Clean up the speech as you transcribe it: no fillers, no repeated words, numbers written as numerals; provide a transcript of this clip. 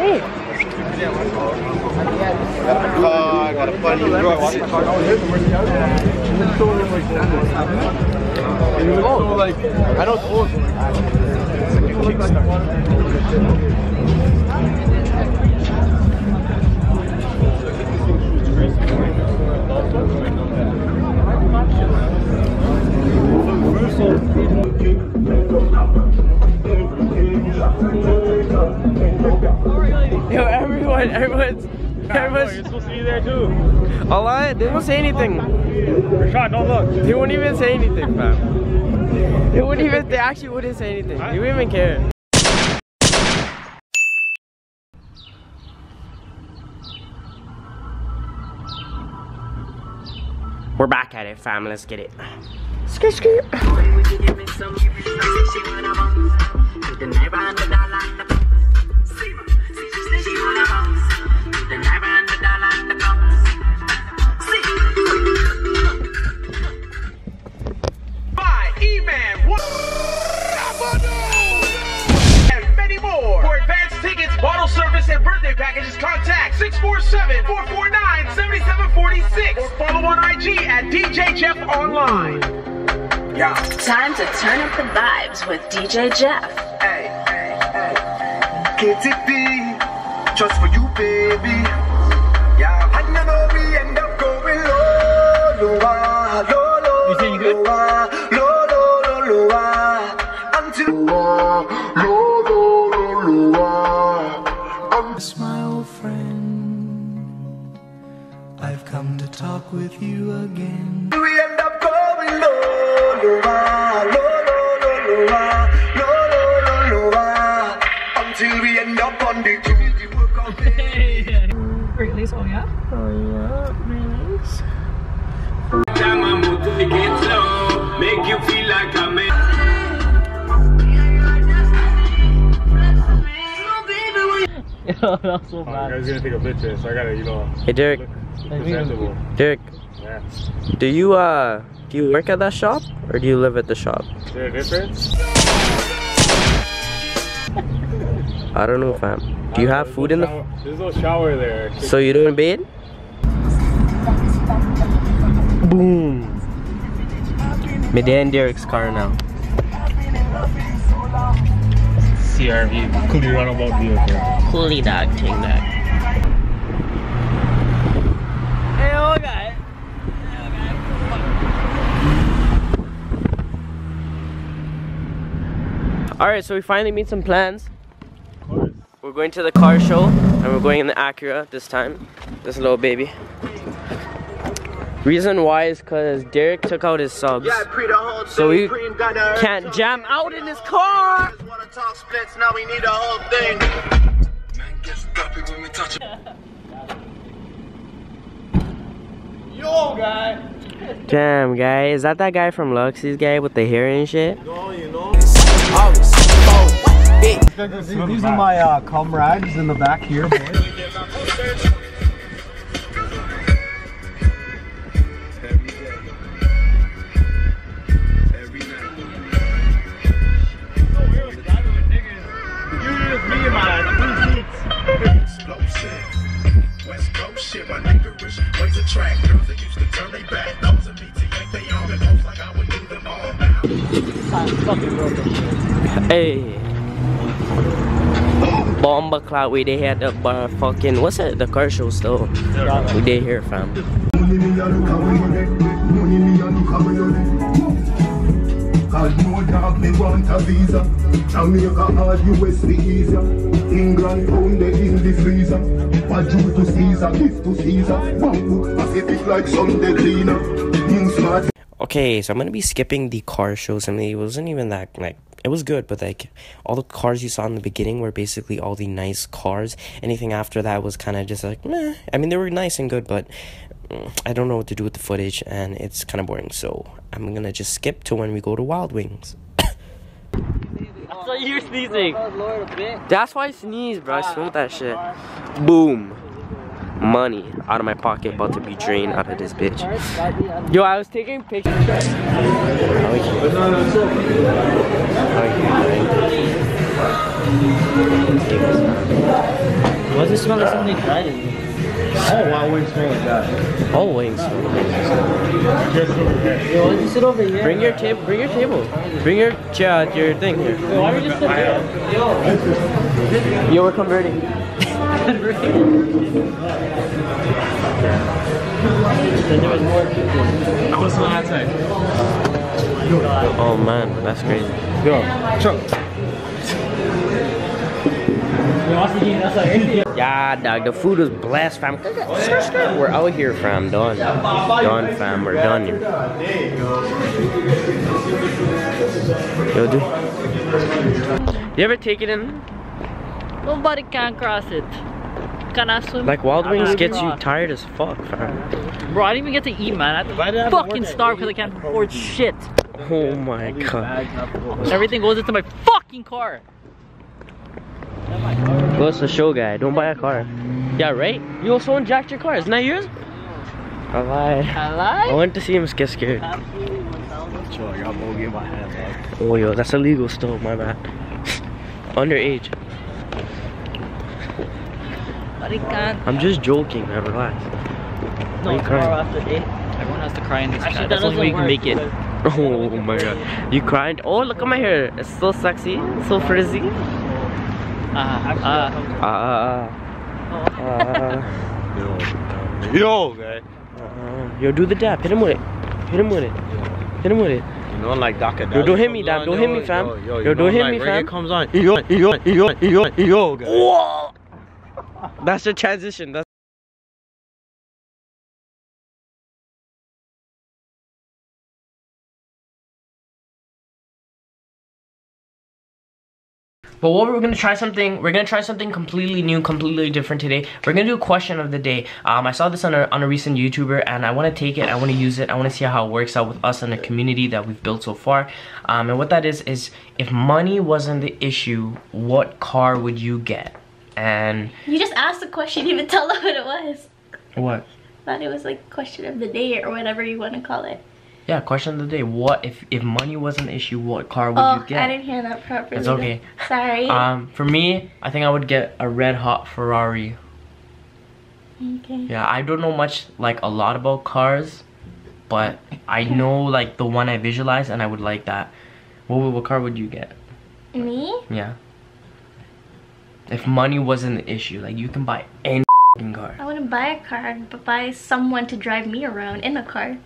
Hey. I got a funny I know it's old. Yo, everyone's You're supposed to be there too. Allah, they won't say anything. Rashad, don't look. They won't even say anything, fam. They actually wouldn't say anything. They wouldn't even care. We're back at it, fam. Let's get it. Skirt, skirt. Bottle service and birthday packages, contact 647-449-7746 or follow on IG at DJ Jeff Online. Yeah. Time to turn up the vibes with DJ Jeff. Hey, hey, hey. KTP, just for you, baby. Yeah, and you know we end up going low, low, low, low. You saying you good? Low, low, low, low, until low, low, low, low. My old friend, I've come to talk with you again. We end up going low, low, low, low, low, low, until we end up on the Release, oh yeah? Oh yeah, release. make you feel like a man. That's so bad. I was gonna take a picture, so I gotta, you know. Hey Derek. Derek. Yeah. Do you work at that shop or do you live at the shop? Is there a difference? I don't know, fam. Do you have food in the? There's no shower there. So you doing bathe? Boom. Me and Derek's car now. CRV. Coolie runabout vehicle. Coolie dog, ting dog. Hey, oh guy. Alright, so we finally made some plans. We're going to the car show and we're going in the Acura this time. This little baby. Reason why is because Derek took out his subs. So we can't jam out in his car. Now we need a whole thing. Yo, guy. Damn, guy. Is that guy from Luxie's guy with the hair and shit? No, you know. These are my comrades in the back here, boy. Hey, Bomba Cloud, we did had the fucking, what's it, the car show still. We did here, fam. England owned it in the freezer. But due to Caesar, gift to Caesar. Pacific like Sunday cleaner. Okay, so I'm gonna be skipping the car shows. I mean, it wasn't even that, like, it was good, but like all the cars you saw in the beginning were basically all the nice cars. Anything after that was kind of just like meh. I mean, they were nice and good, but I don't know what to do with the footage and it's kind of boring, so I'm gonna just skip to when we go to Wild Wings. I thought you were sneezing. That's why I sneeze, bro. I smelled that shit. Boom. Money out of my pocket about to be drained out of this bitch. Yo, I was taking pictures. How are you doing? Why does it smell like something dried? Oh, why wings smell like that? All wings. Yo, why don't you sit over here? Bring your table. Bring your table. Bring your thing here. Yo, why are you just sitting here? Yo, we're converting. Then there was more people. What's on that side? Oh man, that's crazy. Yo, Chuck. Yeah, dog. The food was blessed, fam. We're out here, fam. Done, fam. We're done here. Yo, dude. You ever take it in? Nobody can cross it. Can I swim? Like Wild Wings gets you tired as fuck, fam. Bro, I didn't even get to eat, man. I had to fucking starve because I can't afford shit. Oh my god. Everything goes into my fucking car. Well, it's a show guy. Don't buy a car. Yeah, right? You someone jacked your car. Isn't that yours? I lied. I went to see him get scared. Chill, I got bogey in my hand, dog. Oh, yo, that's illegal still. My bad. Underage. But it can't. I'm just joking, man. Relax. No, tomorrow after 8. Everyone has to cry in this chat. That's the only way you can make it. Oh my god. You cried? Oh, look at my hair. It's so sexy. So frizzy. Yo, guy. Yo, do the dab. Hit him with it. Hit him with it. Hit him with it. You know, like Daka. Yo, don't hit me, dab. Don't hit me, fam. Yo, don't hit me, fam. It comes on. Yo, guy. Whoa! That's the transition. That's But what we're gonna try something completely new, completely different today. We're gonna do a question of the day. I saw this on a recent YouTuber, and I want to take it. I want to use it. I want to see how it works out with us and the community that we've built so far. And what that is if money wasn't the issue, what car would you get? And you just asked the question, you didn't even tell them what it was. What? I thought it was like question of the day or whatever you want to call it. Yeah, question of the day. What if money wasn't the issue, what car would you get? I didn't hear that properly. It's okay. Sorry. For me, I think I would get a red hot Ferrari. Okay. Yeah, I don't know much, like a lot about cars, but I know like the one I visualize, and I would like that. What car would you get? Me? Yeah. If money wasn't the issue, like you can buy any car. I wouldn't buy a car, but buy someone to drive me around in a car.